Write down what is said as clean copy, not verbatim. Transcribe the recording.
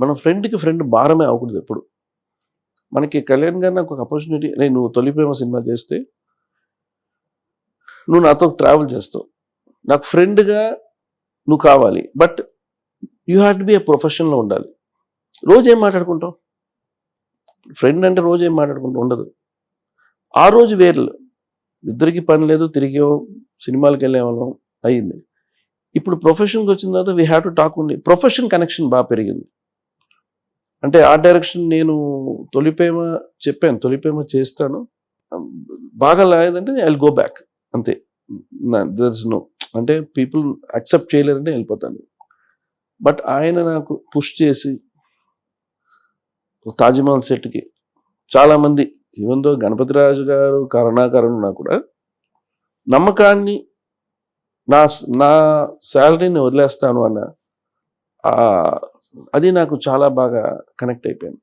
మన ఫ్రెండ్కి ఫ్రెండ్ భారమే అవ్వకూడదు ఎప్పుడు. మనకి కళ్యాణ్ గారు నాకు ఒక ఆపర్చునిటీ, నేను తొలి ప్రేమ సినిమా చేస్తే నువ్వు నాతో ట్రావెల్ చేస్తావు, నాకు ఫ్రెండ్గా నువ్వు కావాలి, but you have to be a ప్రొఫెషన్లో ఉండాలి. రోజు ఏం మాట్లాడుకుంటావు? ఫ్రెండ్ అంటే రోజు ఏం మాట్లాడుకుంటూ ఉండదు. ఆ రోజు వేర్లు, ఇద్దరికి పని లేదు, తిరిగి సినిమాలకు వెళ్ళేవాళ్ళం అయ్యింది. ఇప్పుడు ప్రొఫెషన్కి వచ్చిన తర్వాత we have to talk only. Profession connection బాగా పెరిగింది. అంటే ఆ డైరెక్షన్ నేను తొలిప్రేమ చెప్పాను, తొలిప్రేమ చేస్తాను, బాగా లేదంటే ఐ విల్ గో బ్యాక్ అంతే. దర్స్ నో, అంటే పీపుల్ యాక్సెప్ట్ చేయలేరంటే వెళ్ళిపోతాను. బట్ ఆయన నాకు పుష్ చేసి తాజ్మహల్ సెట్కి చాలామంది, ఈవెన్ దో గణపతిరాజు గారు, కరుణాకరన్ ఉన్నా కూడా నమ్మకాన్ని, నా నా శాలరీని వదిలేస్తాను అన్న అది నాకు చాలా బాగా కనెక్ట్ అయిపోయింది.